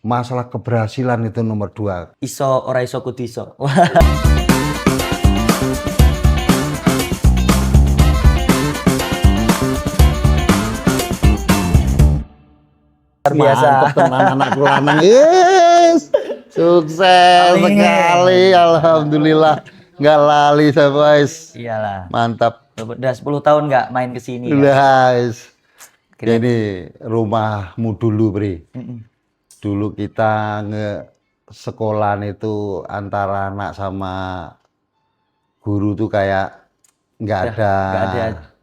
masalah keberhasilan itu nomor 2. Iso ora iso kudu iso. Biasa. Mantap tenan anakku lanang. Yes. Sukses Amin. sekali, alhamdulillah. Nggak lali saya guys. Iyalah. Mantap. Udah 10 tahun nggak main ke sini. Guys. Keren. Ini rumahmu dulu, Bri. Dulu kita sekolahan itu antara anak sama guru tuh kayak nggak ada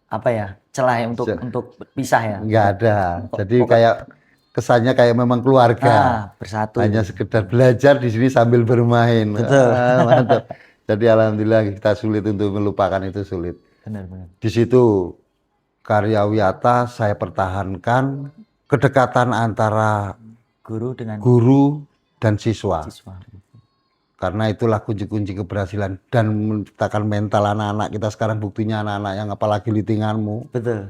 apa ya, celah ya untuk pisah ya. nggak ada. Jadi kayak kesannya kayak memang keluarga. Bersatu. Hanya sekedar belajar di sini sambil bermain. Betul. Mantap. Jadi alhamdulillah kita sulit untuk melupakan itu, sulit. Benar. Di situ Karya Wiyata saya pertahankan kedekatan antara Guru dengan guru dan siswa. siswa. Karena itulah kunci-kunci keberhasilan dan menciptakan mental anak-anak kita sekarang. Buktinya anak-anak yang apalagi litinganmu. Betul.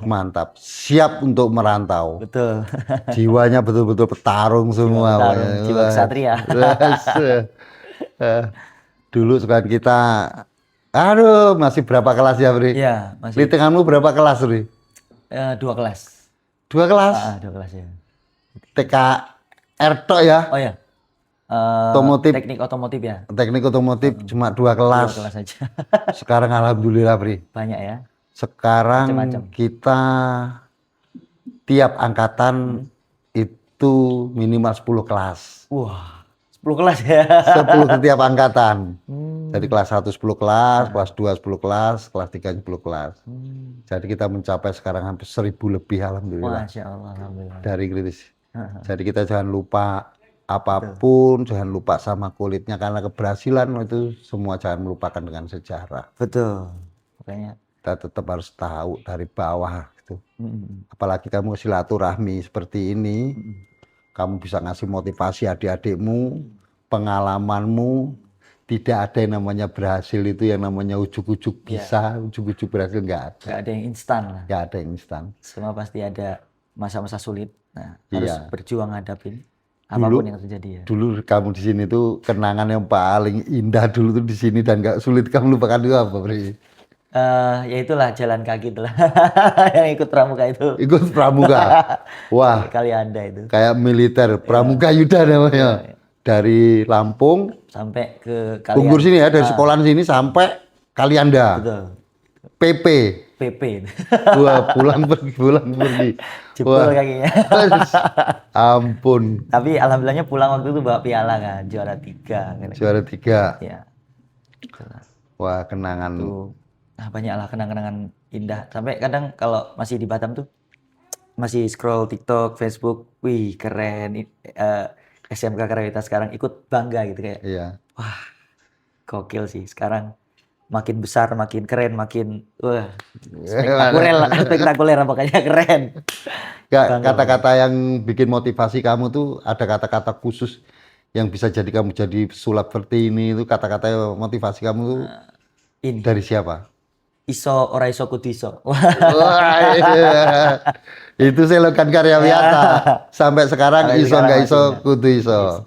Mantap. Siap untuk merantau. Betul. Jiwanya betul-betul petarung semua. Jiwa ksatria. Dulu sekarang kita, aduh masih berapa kelas ya, Bri? Iya, masih. Litinganmu berapa kelas, Bri? 2 kelas. 2 kelas? 2 kelas ya. TK Erto ya? Oh ya. Otomotif. Teknik otomotif ya. Teknik otomotif cuma 2 kelas. 2 kelas aja. Sekarang alhamdulillah, Bri. Banyak ya. Sekarang Macam-macam. kita tiap angkatan itu minimal 10 kelas. Wah, 10 kelas ya. 10 setiap angkatan. Jadi kelas 1 10 kelas, kelas 2 10 kelas, kelas 3 10 kelas. Jadi kita mencapai sekarang hampir 1000 lebih alhamdulillah. Masya Allah, alhamdulillah. Dari kritis. Jadi kita jangan lupa apapun, jangan lupa sama kulitnya, karena keberhasilan itu semua jangan melupakan dengan sejarah. Betul. Makanya Kita tetap harus tahu dari bawah gitu. Apalagi kamu silaturahmi seperti ini, kamu bisa ngasih motivasi adik-adikmu, pengalamanmu. Tidak ada yang namanya berhasil itu yang namanya ujuk-ujuk bisa, ujuk-ujuk berhasil, nggak ada. nggak ada yang instan lah. Nggak ada yang instan. Semua pasti ada masa-masa sulit. Nah, harus berjuang hadapin apapun Dulu, yang terjadi ya. Dulu kamu di sini tuh kenangan yang paling indah dulu tuh di sini dan nggak sulit kamu lupakan itu apa, Bri? Ya itulah jalan kaki itulah yang ikut pramuka itu. Ikut pramuka. Wah, Kali Anda itu. kayak militer, pramuka yuda namanya. Dari Lampung Sampai ke Kalianda. Bungkur sini ya, dari sekolahan sini sampai Kalianda. Betul. PP. PP. Wah, pulang pergi. Jebol kakinya. Ampun. Tapi alhamdulillahnya pulang waktu itu bawa piala kan, juara 3. Juara 3. Ya. Itulah. Wah, kenangan. Tuh. Nah, banyaklah kenangan-kenangan indah. Sampai kadang kalau masih di Batam tuh masih scroll TikTok, Facebook, wih keren. SMK Karya Wiyata sekarang ikut bangga gitu kayak. Iya. Wah, gokil sih. Sekarang makin besar, makin keren, makin wah spektakuler pokoknya keren. Kata-kata yang bikin motivasi kamu tuh ada kata-kata khusus yang bisa jadi kamu jadi sulap seperti ini, itu kata-kata motivasi kamu tuh Ini dari siapa? iso ora iso kudu iso. Wah, iya. Itu slogan Karya Wiyata. Sampai sekarang iso nggak iso kudu iso.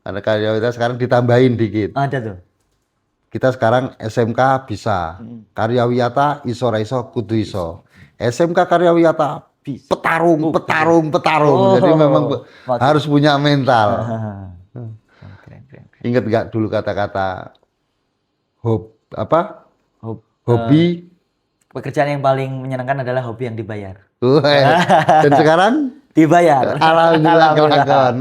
Ada Karya Wiyata sekarang ditambahin dikit. Ada tuh. Kita sekarang SMK bisa. Karya Wiyata iso ora iso kudu iso. SMK Karya Wiyata petarung. Jadi memang harus punya mental. Keren. Ingat nggak dulu kata-kata hobi? Pekerjaan yang paling menyenangkan adalah hobi yang dibayar. Dan sekarang dibayar. Alhamdulillah kelakon.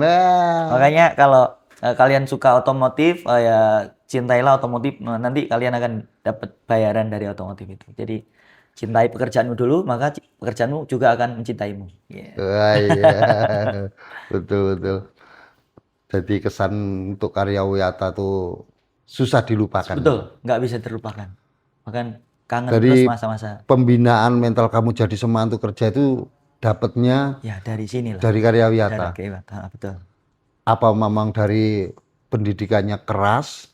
Makanya kalau kalian suka otomotif, ya cintailah otomotif. Nanti kalian akan dapat bayaran dari otomotif itu. Jadi cintai pekerjaanmu dulu, maka pekerjaanmu juga akan mencintaimu. Wah, iya. Betul. Jadi kesan untuk Karya Wiyata tuh susah dilupakan. Betul, nggak bisa terlupakan. Bahkan kangen Dari terus masa-masa pembinaan mental kamu jadi semangat untuk kerja itu dapatnya ya dari sini lah. dari Karya Wiyata. Dari Karya Wiyata, betul. Apa memang dari pendidikannya keras?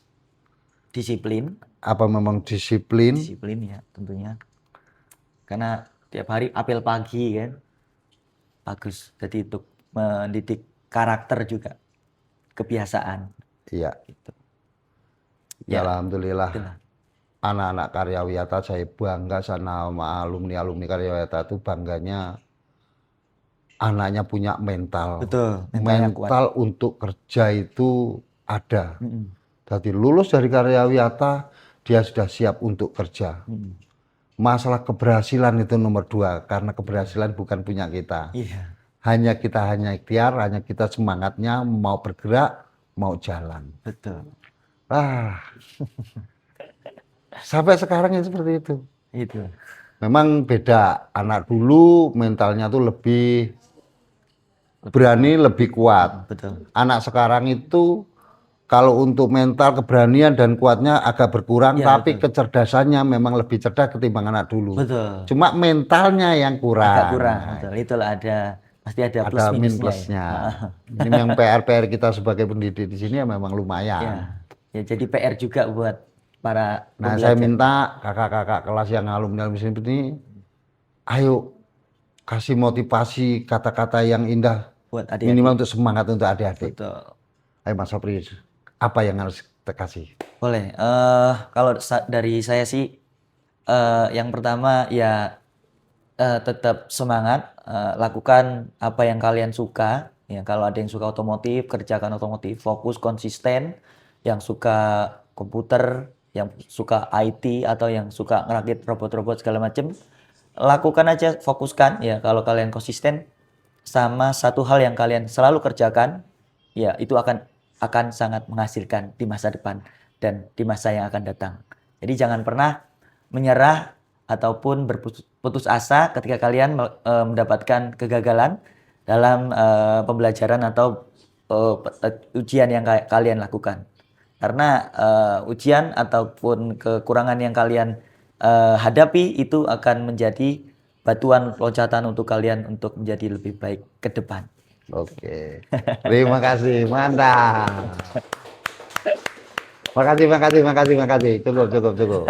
Disiplin. Apa memang disiplin? Disiplin ya tentunya. Karena tiap hari apel pagi kan. Bagus. Jadi untuk mendidik karakter juga, kebiasaan. Iya. Gitu. Ya, Ya, alhamdulillah. itulah. Anak-anak Karyawiyata saya bangga sama alumni-alumni Karyawiyata itu bangganya anaknya punya mental. Betul, mentalnya kuat. Mental untuk kerja itu ada. Mm-mm. Jadi lulus dari Karyawiyata, dia sudah siap untuk kerja. Mm-mm. Masalah keberhasilan itu nomor 2, karena keberhasilan bukan punya kita. Iya, Kita hanya ikhtiar, hanya kita semangatnya mau bergerak, mau jalan. betul. Ah, sampai sekarang itu seperti itu. Itu. Memang beda, anak dulu mentalnya tuh lebih berani, lebih kuat. Betul. Anak sekarang itu kalau untuk mental, keberanian dan kuatnya agak berkurang, Iya, tapi betul. kecerdasannya memang lebih cerdas ketimbang anak dulu. Betul. Cuma mentalnya yang kurang. Agak kurang, Nah, betul. Itulah pasti ada plus ada min minusnya ya. plusnya. Ini yang PR kita sebagai pendidik di sini ya memang Ya, lumayan. ya jadi PR juga buat para Nah, saya pembelajar. minta kakak-kakak kelas yang alumni ini, ayo kasih motivasi kata-kata yang indah, Buat adik-adik. minimal untuk semangat untuk adik-adik. Betul. Ayo Mas Sopri, apa yang harus kita kasih? Boleh. Kalau dari saya sih, yang pertama ya tetap semangat, lakukan apa yang kalian suka. Ya, kalau ada yang suka otomotif, kerjakan otomotif, fokus konsisten. Yang suka komputer, yang suka IT atau yang suka ngerakit robot-robot segala macam, lakukan aja, fokuskan. Ya, kalau kalian konsisten sama satu hal yang kalian selalu kerjakan, ya itu akan sangat menghasilkan di masa depan dan di masa yang akan datang. Jadi jangan pernah menyerah ataupun berputus asa ketika kalian mendapatkan kegagalan dalam pembelajaran atau ujian yang kalian lakukan. Karena ujian ataupun kekurangan yang kalian hadapi itu akan menjadi batuan loncatan untuk kalian untuk menjadi lebih baik ke depan. Oke, terima kasih, mantap. Makasih. Cukup.